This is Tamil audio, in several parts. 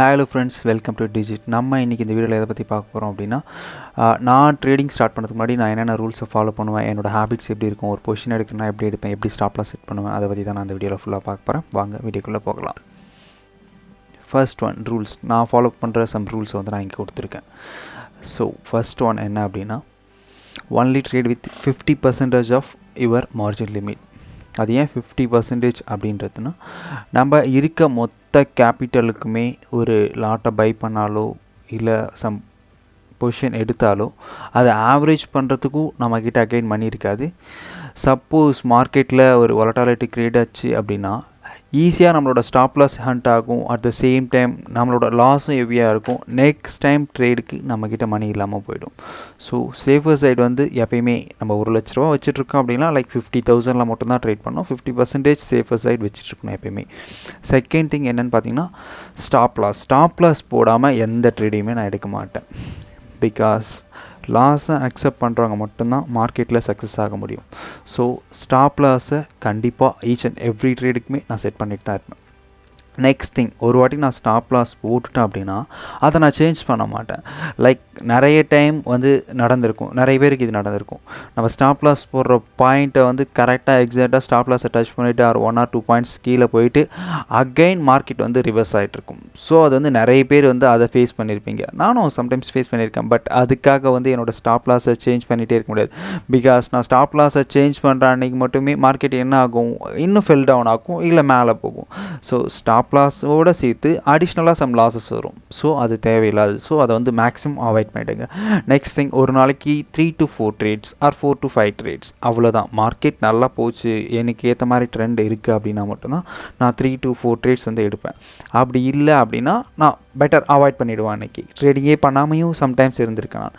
Hello friends, welcome to djit. நம்ம இன்றைக்கி இந்த வீடியோவில் எதை பற்றி பார்க்க போகிறோம் அப்படின்னா, நான் ட்ரேடிங் ஸ்டார்ட் பண்ணுறதுக்கு முன்னாடி நான் என்னென்ன ரூல்ஸை ஃபாலோ பண்ணுவேன், என்னோடய ஹேபிட்ஸ் எப்படி இருக்கும், ஒரு பொசிஷன் எடுக்கணும்னா எப்படி எடுப்பேன், எப்படி ஸ்டாப்லாம் செட் பண்ணுவேன், அதை பற்றி தான் நான் அந்த வீடியோவில் ஃபுல்லாக பார்க்க போகிறேன். வாங்க வீடியோக்குள்ளே போகலாம். ஃபர்ஸ்ட் ஒன் ரூல்ஸ், நான் ஃபாலோ பண்ணுற சம் ரூல்ஸை வந்து நான் இங்கே கொடுத்துருக்கேன். ஸோ ஃபர்ஸ்ட் ஒன் என்ன அப்படின்னா, only trade with 50% of your margin limit. அது ஏன் 50% அப்படின்றதுனா, நம்ம இருக்க மொத்த கேபிட்டலுக்குமே ஒரு லாட்டை பை பண்ணாலோ இல்லை சம் பொசிஷன் எடுத்தாலோ அதை ஆவரேஜ் பண்ணுறதுக்கும் நம்மக்கிட்ட அகைன் மணி இருக்காது. சப்போஸ் மார்க்கெட்டில் ஒரு வாலட்டாலிட்டி க்ரியேட் ஆச்சு அப்படின்னா ஈஸியாக நம்மளோட ஸ்டாப் லாஸ் ஹண்ட் ஆகும். அட் த சேம் டைம் நம்மளோட லாஸும் ஹெவியாக இருக்கும். நெக்ஸ்ட் டைம் ட்ரேடுக்கு நம்மக்கிட்ட மணி இல்லாமல் போயிடும். ஸோ சேஃபர் சைடு வந்து எப்பயுமே நம்ம 1 லட்ச ரூபா வச்சுட்ருக்கோம் அப்படின்னா லைக் 50,000 மட்டும்தான் ட்ரேட் பண்ணோம். 50% சேஃபர் சைடு வச்சுட்ருக்கணும் எப்பயுமே. செகண்ட் திங் என்னென்னு பார்த்தீங்கன்னா, ஸ்டாப் லாஸ் போடாமல் எந்த ட்ரேடையுமே நான் எடுக்க மாட்டேன். பிகாஸ் லாஸை அக்செப்ட் பண்ணுறவங்க மட்டும்தான் மார்க்கெட்டில் சக்ஸஸ் ஆக முடியும். ஸோ ஸ்டாப் லாஸை கண்டிப்பாக ஈச் அண்ட் எவ்ரி ட்ரேடுக்குமே நான் செட் பண்ணிட்டு தான் இருப்பேன். நெக்ஸ்ட் திங், ஒரு வாட்டி நான் ஸ்டாப் லாஸ் போட்டுட்டேன் அப்படின்னா அதை நான் சேஞ்ச் பண்ண மாட்டேன். லைக் நிறைய டைம் வந்து நடந்திருக்கும், நிறைய பேருக்கு இது நடந்திருக்கும். நம்ம ஸ்டாப் லாஸ் போடுற பாயிண்ட்டை வந்து கரெக்டாக எக்ஸாக்டாக ஸ்டாப் லாஸை டச் பண்ணிவிட்டு 1 or 2 பாயிண்ட்ஸ் கீழே போயிட்டு அகைன் மார்க்கெட் வந்து ரிவர்ஸ் ஆகிட்ருக்கும். ஸோ அது வந்து நிறைய பேர் வந்து அதை ஃபேஸ் பண்ணியிருப்பீங்க. நானும் சம்டைம்ஸ் ஃபேஸ் பண்ணியிருக்கேன். பட் அதுக்காக வந்து என்னோடய ஸ்டாப் லாஸை சேஞ்ச் பண்ணிகிட்டே இருக்க முடியாது. பிகாஸ் நான் ஸ்டாப் லாஸை சேஞ்ச் பண்ணுற அன்றைக்கி மட்டுமே மார்க்கெட் என்ன ஆகும், இன்னும் ஃபெல் டவுன் ஆகும், இல்லை மேலே போகும். ஸோ ஸ்டாப் லாஸோடு சேர்த்து அடிஷ்னலாக சம் லாஸஸ் வரும். ஸோ அது தேவையில்லாது. ஸோ அதை வந்து மேக்ஸிமம் அவாய்ட் பண்ணிவிடுங்க. நெக்ஸ்ட் திங், ஒரு நாளைக்கு 3 to 4 trades or 4 to 5 trades அவ்வளோதான். மார்க்கெட் நல்லா போச்சு, எனக்கு ஏற்ற மாதிரி ட்ரெண்ட் இருக்குது அப்படின்னா மட்டும்தான் நான் 3 to 4 ட்ரேட்ஸ் வந்து எடுப்பேன். அப்படி இல்லை அப்படின்னா நான் பெட்டர் அவாய்ட் பண்ணிவிடுவேன். அன்றைக்கி ட்ரேடிங்கே பண்ணாமையும் சம்டைம்ஸ் இருந்திருக்கேன் நான்.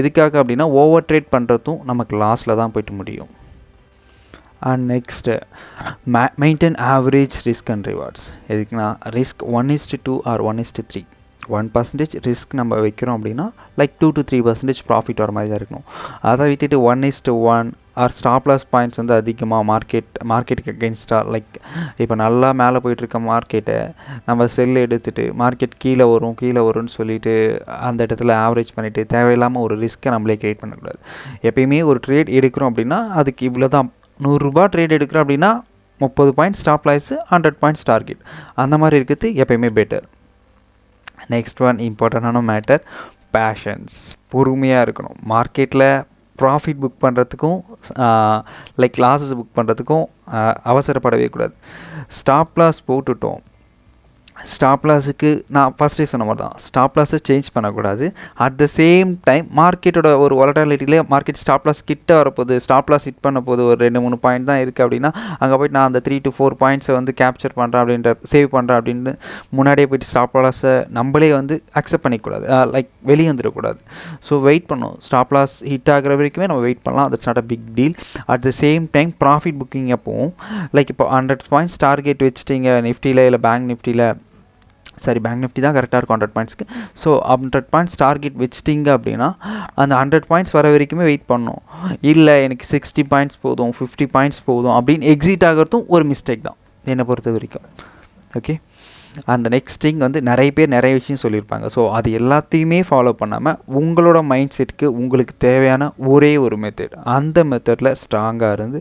எதுக்காக அப்படின்னா, ஓவர் ட்ரேட் பண்ணுறதும் நமக்கு லாஸில் தான் போய்ட்டு முடியும். And next maintain average risk and rewards. எதுக்குன்னா, ரிஸ்க் 1:2 ஆர் 1:3. 1% ரிஸ்க் நம்ம வைக்கிறோம் அப்படின்னா லைக் 2 to 3% ப்ராஃபிட் வர மாதிரி தான் இருக்கணும். அதை விட்டுட்டு 1:1 ஆர் ஸ்டாப் லாஸ் பாயிண்ட்ஸ் வந்து அதிகமாக மார்க்கெட்டுக்கு அகெயின்ஸ்டாக, லைக் இப்போ நல்லா மேலே போயிட்டுருக்க மார்க்கெட்டை நம்ம செல் எடுத்துகிட்டு மார்க்கெட் கீழே வரும்னு சொல்லிட்டு அந்த இடத்துல ஆவரேஜ் பண்ணிவிட்டு தேவையில்லாமல் ஒரு ரிஸ்க்கை நம்மளே க்ரியேட் பண்ணக்கூடாது. எப்பயுமே ஒரு ட்ரேட் எடுக்கிறோம் அப்படின்னா அதுக்கு இவ்வளோ தான். 100 ரூபா ட்ரேட் எடுக்கிறோம் அப்படின்னா 30 point stop loss, 100 points target. அந்த மாதிரி இருக்கிறது எப்பயுமே பெட்டர். நெக்ஸ்ட் ஒன் இம்பார்ட்டண்டான மேட்டர், பேஷன்ஸ். பொறுமையாக இருக்கணும். மார்க்கெட்டில் ப்ராஃபிட் புக் பண்ணுறதுக்கும் லைக் லாஸஸ் புக் பண்ணுறதுக்கும் அவசரப்படவே கூடாது. ஸ்டாப் லாஸ் போட்டுட்டோம், ஸ்டாப் லாஸுக்கு நான் ஃபஸ்ட்டே சொன்ன மாதிரி தான், ஸ்டாப் லாஸை சேஞ்ச் பண்ணக்கூடாது. அட் த சேம் டைம் மார்க்கெட்டோட ஒரு வாலட்டாலிட்டியிலே மார்க்கெட் ஸ்டாப் லாஸ் கிட்ட வரப்போகுது, ஸ்டாப் லாஸ் ஹிட் பண்ண போது ஒரு 2-3 பாயிண்ட் தான் இருக்குது அப்படின்னா அங்கே போய்ட்டு நான் அந்த 3 to 4 பாயிண்ட்ஸை வந்து கேப்சர் பண்ணுறேன் சேவ் பண்ணுறேன் அப்படின்னு முன்னாடியே போய்ட்டு ஸ்டாப் லாஸை நம்மளே வந்து அக்செப்ட் பண்ணிக்கூடாது, லைக் வெளியே வந்துடக்கூடாது. ஸோ வெயிட் பண்ணணும். ஸ்டாப் லாஸ் ஹிட் ஆகிற வரைக்குமே நம்ம வெயிட் பண்ணலாம். That's not a big deal. At the same time profit booking அப்போவும் லைக் இப்போ 100 பாயிண்ட்ஸ் டார்கெட் வச்சுட்டிங்க நிஃப்டியில், இல்லை பேங்க் நிஃப்டி தான் கரெக்டாக இருக்கும் 100 பாயிண்ட்ஸ்க்கு. ஸோ 100 பாயிண்ட்ஸ் டார்கெட் வச்சிட்டிங்க அப்படின்னா அந்த 100 பாயிண்ட்ஸ் வர வரைக்குமே வெயிட் பண்ணணும். இல்லை எனக்கு 60 பாயிண்ட்ஸ் போதும், 50 பாயிண்ட்ஸ் போதும் அப்படின்னு எக்ஸிட் ஆகிறதும் ஒரு மிஸ்டேக் தான் என்னை பொறுத்த வரைக்கும். ஓகே. அந்த நெக்ஸ்ட் திங் வந்து நிறைய பேர் நிறைய விஷயம் சொல்லியிருப்பாங்க. ஸோ அது எல்லாத்தையுமே ஃபாலோ பண்ணாமல் உங்களோட மைண்ட் செட்டுக்கு உங்களுக்கு தேவையான ஒரே ஒரு மெத்தட், அந்த மெத்தடில் ஸ்ட்ராங்காக இருந்து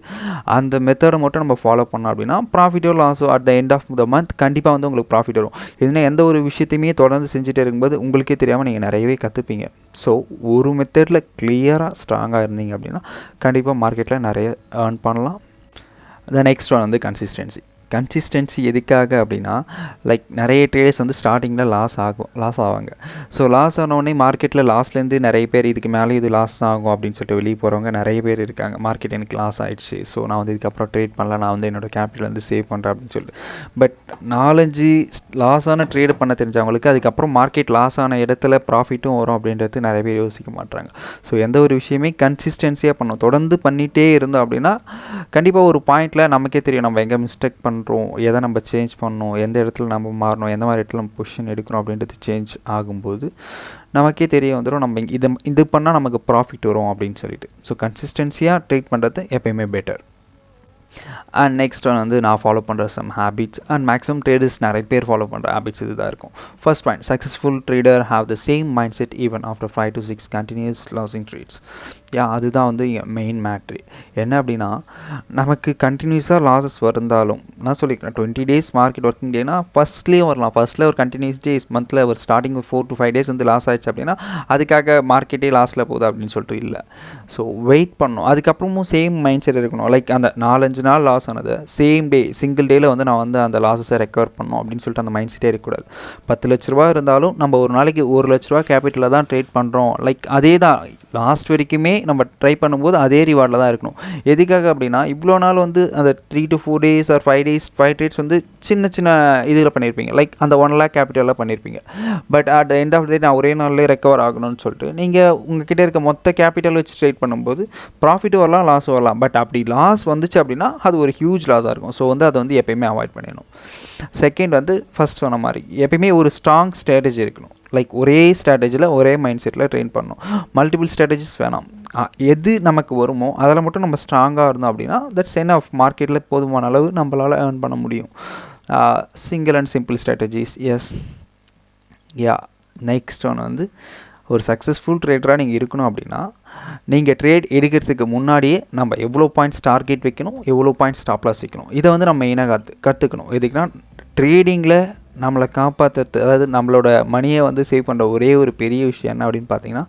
அந்த மெத்தடை மட்டும் நம்ம ஃபாலோ பண்ணோம் அப்படின்னா ப்ராஃபிட்டோ லாஸோ at the end of the month கண்டிப்பாக வந்து உங்களுக்கு ப்ராஃபிட் வரும். இதுனா எந்த ஒரு விஷயத்தையுமே தொடர்ந்து செஞ்சுட்டே இருக்கும்போது உங்களுக்கே தெரியாமல் நீங்கள் நிறையவே கற்றுப்பீங்க. ஸோ ஒரு மெத்தடில் கிளியராக ஸ்ட்ராங்காக இருந்தீங்க அப்படின்னா கண்டிப்பாக மார்க்கெட்டில் நிறைய ஏர்ன் பண்ணலாம். த நெக்ஸ்ட் ஒன் வந்து கன்சிஸ்டன்சி எதுக்காக அப்படின்னா, லைக் நிறைய ட்ரேடர்ஸ் வந்து ஸ்டார்டிங்கில் லாஸ் ஆவாங்க. ஸோ லாஸ் ஆனோடனே மார்க்கெட்டில் லாஸ்லேருந்து நிறைய பேர் இதுக்கு மேலே இது லாஸ் ஆகும் அப்படின்னு சொல்லிட்டு வெளியே போகிறவங்க நிறைய பேர் இருக்காங்க. மார்க்கெட் எனக்கு லாஸ் ஆகிடுச்சு, ஸோ நான் வந்து இதுக்கப்புறம் ட்ரேட் பண்ணல, நான் வந்து என்னோடய கேபிட்டல் வந்து சேவ் பண்ணுறேன் அப்படின்னு சொல்லிட்டு. பட் 4-5 லாஸான ட்ரேடு பண்ண தெரிஞ்சவங்களுக்கு அதுக்கப்புறம் மார்க்கெட் லாஸ் ஆன இடத்துல ப்ராஃபிட்டும் வரும் அப்படின்றது நிறைய பேர் யோசிக்க மாட்டாங்க. ஸோ எந்த ஒரு விஷயமே கன்சிஸ்டன்சியாக பண்ணணும். தொடர்ந்து பண்ணிகிட்டே இருந்தோம் அப்படின்னா கண்டிப்பாக ஒரு பாயிண்டில் நமக்கே தெரியும் நம்ம எங்கே மிஸ்டேக் பண்ணுறோம், எதை நம்ம சேஞ்ச் பண்ணணும், எந்த இடத்துல நம்ம மாறணும், எந்த மாதிரி இடத்துல நம்ம பொசிஷன் எடுக்கணும் அப்படின்றது சேஞ்ச் ஆகும்போது நமக்கே தெரிய வந்துடும் நம்ம இது பண்ணால் நமக்கு ப்ராஃபிட் வரும் அப்படின்னு சொல்லிட்டு. ஸோ கன்சிஸ்டன்சியாக ட்ரேட் பண்ணுறது எப்பயுமே பெட்டர். அண்ட் நெக்ஸ்ட் ஒன் வந்து நான் ஃபாலோ பண்ணுற some habits and maximum traders நிறைய பேர் ஃபாலோ பண்ணுற ஹேபிட்ஸ் இது தான் இருக்கும். First point, successful trader have the same mindset even after 5 to 6 continues losing trades. அதுதான் வந்து மெயின் மேட்ரு. என்ன அப்படின்னா, நமக்கு கண்டினியூஸாக லாஸஸ் இருந்தாலும் நான் சொல்லிக்கிறேன் 20 days மார்க்கெட் ஒர்க்கிங் டேனா ஃபஸ்ட்லேயும் வரலாம். ஃபஸ்ட்டில் ஒரு கண்டினியூஸ் டேஸ் மந்தில் ஒரு ஸ்டார்டிங் ஒரு 4 to 5 days வந்து லாஸ் ஆகிடுச்சு அப்படின்னா அதுக்காக மார்க்கெட்டே லாஸில் போகுது அப்படின்னு சொல்லிட்டு இல்லை. ஸோ வெயிட் பண்ணணும். அதுக்கப்புறமும் சேம் மைண்ட் செட் இருக்கணும். லைக் அந்த 4-5 நாள் லாஸ் ஆனது சேம் டே சிங்கிள் டேயில் வந்து நான் வந்து அந்த லாஸஸை ரெக்கவர் பண்ணணும் அப்படின்னு சொல்லிட்டு அந்த மைண்ட் செட்டே இருக்கக்கூடாது. 10 லட்ச ரூபா இருந்தாலும் நம்ம ஒரு நாளைக்கு 1 லட்ச ரூபா கேபிட்டலில் தான் ட்ரேட் பண்ணுறோம். லைக் அதே தான் லாஸ்ட் வரைக்குமே நம்ம ட்ரை பண்ணும்போது அதே ரிவார்டில் தான் இருக்கணும். எதுக்காக அப்படின்னா, இவ்வளோ நாள் வந்து அந்த 3 to 4 days R 5 days 5 trades வந்து சின்ன சின்ன இதில் பண்ணியிருப்பீங்க. லைக் அந்த 1 lakh கேபிட்டலில் பண்ணியிருப்பீங்க. But at the end of the day நான் ஒரே நாள்லேயே ரெக்கவர் ஆகணும்னு சொல்லிட்டு நீங்கள் உங்ககிட்ட இருக்க மொத்த கேபிட்டல் வச்சு ட்ரேட் பண்ணும்போது ப்ராஃபிட் வரலாம், லாஸ் வரலாம். பட் அப்படி லாஸ் வந்துச்சு அப்படின்னா அது ஒரு ஹியூஜ் லாஸாக இருக்கும். ஸோ வந்து அதை வந்து எப்பயுமே அவாய்ட் பண்ணிடணும். செகண்ட் வந்து ஃபஸ்ட் சொன்ன மாதிரி எப்பயுமே ஒரு ஸ்ட்ராங் ஸ்ட்ராட்டஜி இருக்கணும். லைக் ஒரே ஸ்ட்ராட்டஜியில் ஒரே மைண்ட் செட்டில் ட்ரெயின் பண்ணணும். மல்டிபிள் ஸ்ட்ராட்டஜிஸ் வேணாம். எது நமக்கு வருமோ அதில் மட்டும் நம்ம ஸ்ட்ராங்காக இருந்தோம் அப்படின்னா தட்ஸ் என்ஃப். மார்க்கெட்டில் போதுமான அளவு நம்மளால் ஏர்ன் பண்ண முடியும். Single and simple strategies is. Next one வந்து ஒரு சக்ஸஸ்ஃபுல் ட்ரேடராக நீங்கள் இருக்கணும் அப்படின்னா நீங்கள் ட்ரேட் எடுக்கிறதுக்கு முன்னாடியே நம்ம எவ்வளோ பாயிண்ட்ஸ் டார்கெட் வைக்கணும், எவ்வளோ பாயிண்ட்ஸ் ஸ்டாப் லாஸ் வைக்கணும், இதை வந்து நம்ம மெயினாக கற்றுக்கணும். எதுக்குன்னா ட்ரேடிங்கில் நம்மளை காப்பாற்றுறது, அதாவது நம்மளோட மணியை வந்து சேவ் பண்ணுற ஒரே ஒரு பெரிய விஷயம் என்ன அப்படின்னு பார்த்தீங்கன்னா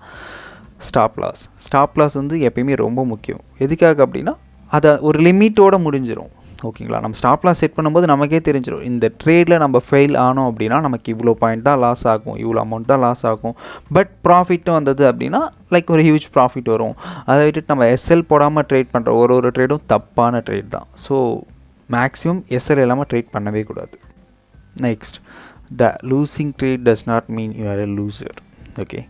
ஸ்டாப் லாஸ். ஸ்டாப் லாஸ் வந்து எப்பயுமே ரொம்ப முக்கியம். எதுக்காக அப்படின்னா அதை ஒரு லிமிட்டோடு முடிஞ்சிடும். ஓகேங்களா? நம்ம ஸ்டாப் லாஸ் செட் பண்ணும்போது நமக்கே தெரிஞ்சிடும் இந்த ட்ரேடில் நம்ம ஃபெயில் ஆனோம் அப்படின்னா நமக்கு இவ்வளோ பாயிண்ட் தான் லாஸ் ஆகும், இவ்வளோ அமௌண்ட் தான் லாஸ் ஆகும். பட் ப்ராஃபிட்டும் வந்தது அப்படின்னா லைக் ஒரு ஹியூஜ் ப்ராஃபிட் வரும். அதை விட்டுட்டு நம்ம எஸ்எல் போடாமல் ட்ரேட் பண்ணுற ஒரு ட்ரேடும் தப்பான ட்ரேட் தான். ஸோ மேக்ஸிமம் எஸ்எல் இல்லாமல் ட்ரேட் பண்ணவே கூடாது. Next, the losing trade does not mean you are a loser. Okay,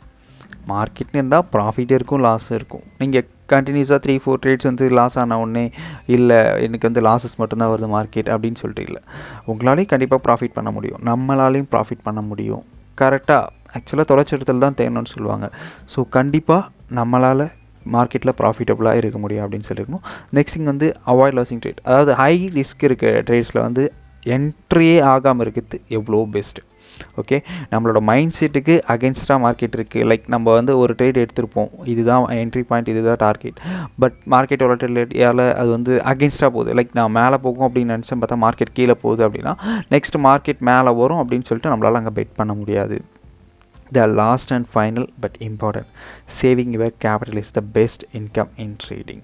மார்க்கெட்னு இருந்தால் ப்ராஃபிட்டே இருக்கும், லாஸும் இருக்கும். நீங்கள் கண்டினியூஸாக 3-4 ட்ரேட்ஸ் வந்து லாஸ் ஆன உடனே இல்லை எனக்கு வந்து லாஸஸ் மட்டும்தான் வருது மார்க்கெட் அப்படின்னு சொல்லிட்டு இல்லை. உங்களாலேயும் கண்டிப்பாக ப்ராஃபிட் பண்ண முடியும், நம்மளாலையும் ப்ராஃபிட் பண்ண முடியும். கரெக்டாக ஆக்சுவலாக தொலைச்சிடத்தில் தான் தேணும்னு சொல்லுவாங்க. ஸோ கண்டிப்பாக நம்மளால் மார்க்கெட்டில் ப்ராஃபிட்டபுளாக இருக்க முடியும் அப்படின்னு சொல்லியிருக்கணும். நெக்ஸ்ட் திங் வந்து அவாய்ட் லாசிங் ட்ரேட். அதாவது ஹை ரிஸ்க் இருக்க ட்ரேட்ஸில் வந்து என்ட்ரியே ஆகாமல் இருக்கிறது எவ்வளோ பெஸ்ட்டு. ஓகே, நம்மளோட மைண்ட் செட்டுக்கு அகென்ஸ்டாக மார்க்கெட் இருக்குது. லைக் நம்ம வந்து ஒரு ட்ரேட் எடுத்திருப்போம், இதுதான் என்ட்ரி பாயிண்ட், இதுதான் டார்கெட். பட் மார்க்கெட் வாலட்டிலிட்டியால் அது வந்து அகென்ஸ்டாக போகுது. லைக் நான் மேலே போகும் அப்படின்னு நினச்சேன், பார்த்தா மார்க்கெட் கீழே போகுது அப்படின்னா நெக்ஸ்ட் மார்க்கெட் மேலே வரும் அப்படின்னு சொல்லிட்டு நம்மளால் அங்கே பெட் பண்ண முடியாது. The last and final but important, saving your capital is the best income in trading.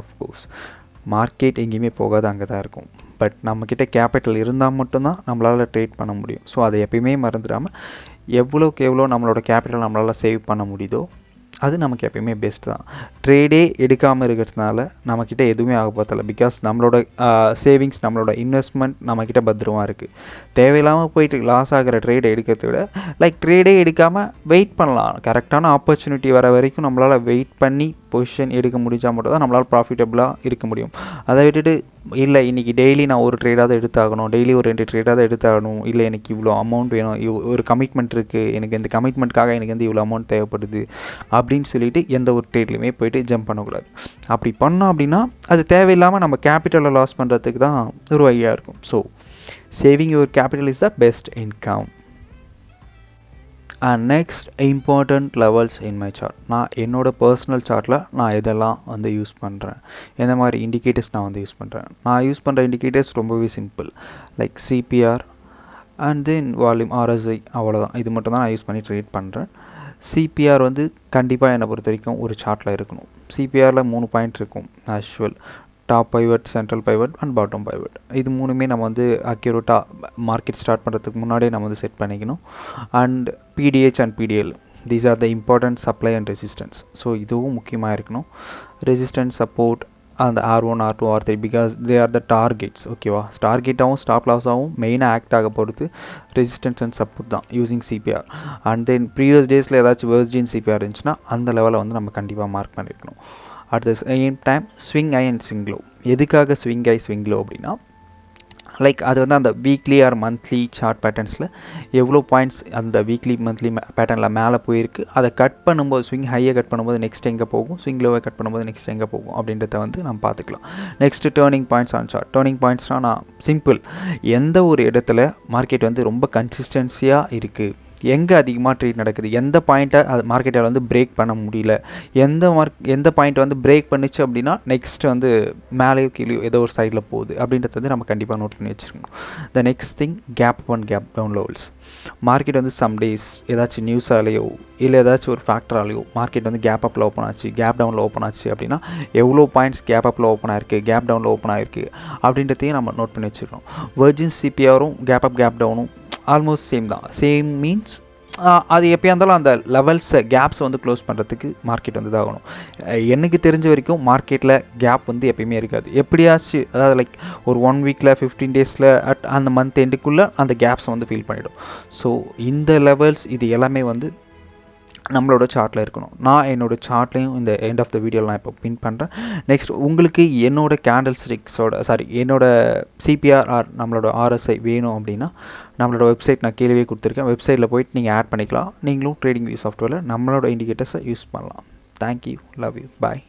Of course, market எங்கேயுமே போகாது, அங்கே தான் இருக்கும். பட் நம்மக்கிட்ட கேபிட்டல் இருந்தால் மட்டும்தான் நம்மளால் ட்ரேட் பண்ண முடியும். ஸோ அதை எப்பயுமே மறந்துடாமல் எவ்வளோக்கு எவ்வளோ நம்மளோட கேபிட்டல் நம்மளால் சேவ் பண்ண முடியுதோ அது நமக்கு எப்பயுமே பெஸ்ட் தான். ட்ரேடே எடுக்காமல் இருக்கிறதுனால நம்மக்கிட்ட எதுவுமே ஆக பார்த்தல. பிகாஸ் நம்மளோட சேவிங்ஸ், நம்மளோட இன்வெஸ்ட்மெண்ட் நம்மக்கிட்ட பத்திரமாக இருக்குது. தேவையில்லாமல் போயிட்டு லாஸ் ஆகிற ட்ரேடை எடுக்கிறத விட லைக் ட்ரேடே எடுக்காமல் வெயிட் பண்ணலாம். கரெக்டான ஆப்பர்ச்சுனிட்டி வர வரைக்கும் நம்மளால் வெயிட் பண்ணி பொசிஷன் எடுக்க முடிஞ்சால் மட்டும் தான் நம்மளால் ப்ராஃபிட்டபுளாக இருக்க முடியும். அதை விட்டுட்டு இல்லை இன்றைக்கி டெய்லி நான் ஒரு ட்ரேடாவது எடுத்தாகணும், டெய்லி ஒரு 2 ட்ரேடாவது எடுத்தாகணும், இல்லை எனக்கு இவ்வளோ அமௌண்ட் வேணும், ஒரு கமிட்மெண்ட் இருக்குது, எனக்கு இந்த கமிட்மெண்ட்காக எனக்கு வந்து இவ்வளோ அமௌண்ட் தேவைப்படுது அப்படின்னு சொல்லிட்டு எந்த ஒரு ட்ரேட்லையுமே போய்ட்டு ஜம்ப் பண்ணக்கூடாது. அப்படி பண்ணோம் அப்படின்னா அது தேவையில்லாமல் நம்ம கேபிட்டலை லாஸ் பண்ணுறதுக்கு தான் ஒரு வழியாக இருக்கும். So saving your capital is the best income. And next important levels in my chart. நான் என்னோடய பர்சனல் சார்ட்டில் நான் இதெல்லாம் வந்து யூஸ் பண்ணுறேன். எந்த மாதிரி இண்டிகேட்டர்ஸ் நான் வந்து யூஸ் பண்ணுறேன். நான் யூஸ் பண்ணுற இண்டிகேட்டர்ஸ் ரொம்பவே simple. Like CPR and then volume RSI, அவ்வளோதான். இது மட்டும் தான் நான் யூஸ் பண்ணி ட்ரேட் பண்ணுறேன். சிபிஆர் வந்து கண்டிப்பாக என்னை பொறுத்த வரைக்கும் ஒரு சார்ட்டில் இருக்கணும். சிபிஆரில் 3 பாயிண்ட் இருக்கும் actual. Top pivot, central pivot and bottom pivot. இது 3மே நம்ம வந்து அக்யூரேட்டாக மார்க்கெட் ஸ்டார்ட் பண்ணுறதுக்கு முன்னாடியே நம்ம வந்து செட் பண்ணிக்கணும். And PDH and PDL, these are the important supply and resistance. So இதுவும் முக்கியமாக இருக்கணும். ரெசிஸ்டன்ஸ், சப்போர்ட் அந்த R1, R2, R3 because they are the targets. ஓகேவா? டார்கெட்டாகவும் ஸ்டாப் லாஸாகவும் மெயினாக ஆக்ட் ஆக பொறுத்து ரெசிஸ்டன்ஸ் அண்ட் சப்போர்ட் தான் using CPR. And then previous டேஸில் ஏதாச்சும் வெர்ஜின் சிபிஆர் இருந்துச்சுன்னா அந்த லெவலில் வந்து நம்ம கண்டிப்பாக மார்க் பண்ணியிருக்கணும். At the same time swing I and swing low. எதுக்காக ஸ்விங் ஐ ஸ்விங் லோ அப்படின்னா லைக் அது வந்து அந்த வீக்லி ஆர் மந்த்லி சார்ட் பேட்டர்ன்ஸில் எவ்வளோ பாயிண்ட்ஸ் அந்த வீக்லி மந்த்லி பேட்டர்னில் மேலே போயிருக்கு, அதை கட் பண்ணும்போது ஸ்விங் ஹையை கட் பண்ணும்போது நெக்ஸ்ட் எங்கே போகும், ஸ்விங் லோவை கட் பண்ணும்போது நெக்ஸ்ட் எங்கே போகும் அப்படின்றத வந்து நம்ம பார்த்துக்கலாம். Next turning points on chart. Turning பாயிண்ட்ஸ்னால் நான் சிம்பிள், எந்த ஒரு இடத்துல மார்க்கெட் வந்து ரொம்ப கன்சிஸ்டன்சியாக இருக்குது, எங்கே அதிகமாக ட்ரேட் நடக்குது, எந்த பாயிண்ட்டை அது மார்க்கெட்டால் வந்து பிரேக் பண்ண முடியல, எந்த பாயிண்ட்டை வந்து பிரேக் பண்ணிச்சு அப்படின்னா நெக்ஸ்ட் வந்து மேலேயோ கீழேயோ ஏதோ ஒரு சைடில் போகுது அப்படின்றத வந்து நம்ம கண்டிப்பாக நோட் பண்ணி வச்சுருக்கணும். The next thing gap one gap down levels. Market வந்து சம் டேஸ் ஏதாச்சும் நியூஸாலேயோ இல்லை ஏதாச்சும் ஒரு ஃபேக்டராலேயோ மார்க்கெட் வந்து கேப் அப்பில் ஓப்பன் ஆச்சு, கேப் டவுனில் ஓப்பன் ஆச்சு அப்படின்னா எவ்வளோ பாயிண்ட்ஸ் கேப் அப்பில் ஓப்பன் ஆயிருக்கு, கேப் டவுனில் ஓப்பன் ஆயிருக்கு அப்படின்றதையும் நம்ம நோட் பண்ணி வச்சுருக்கோம். வெர்ஜின் சிபிஆரும் கேப் அப் கேப் டவுனும் ஆல்மோஸ்ட் சேம் தான். சேம் மீன்ஸ் அது எப்போயா இருந்தாலும் அந்த லெவல்ஸை கேப்ஸை வந்து க்ளோஸ் பண்ணுறதுக்கு மார்க்கெட் வந்து இதாகணும். எனக்கு தெரிஞ்ச வரைக்கும் மார்க்கெட்டில் கேப் வந்து எப்பயுமே இருக்காது. எப்படியாச்சும் அதாவது லைக் ஒரு 1 வீக்கில் 15 டேஸில் அந்த மந்த் எண்டுக்குள்ளே அந்த கேப்ஸை வந்து ஃபீல் பண்ணிவிடும். ஸோ இந்த லெவல்ஸ் இது எல்லாமே வந்து நம்மளோட சார்ட்டில் இருக்கணும். நான் என்னோடய சார்ட்லேயும் இந்த எண்ட் ஆஃப் த வீடியோவில் நான் இப்போ பின் பண்ணுறேன். நெக்ஸ்ட் உங்களுக்கு என்னோட கேண்டில் ஸ்டிக்ஸோட என்னோட சிபிஆர் ஆர் நம்மளோட ஆர்எஸ்ஐ வேணும் அப்படின்னா நம்மளோட வெப்சைட் நான் கீழே கொடுத்துருக்கேன். வெப்சைட்டில் போய்ட்டு நீங்கள் ஆட் பண்ணிக்கலாம். நீங்களும் ட்ரேடிங் வியூ சாஃப்ட்வேரில் நம்மளோட இண்டிகேட்டர்ஸை யூஸ் பண்ணலாம். Thank you, love you, bye.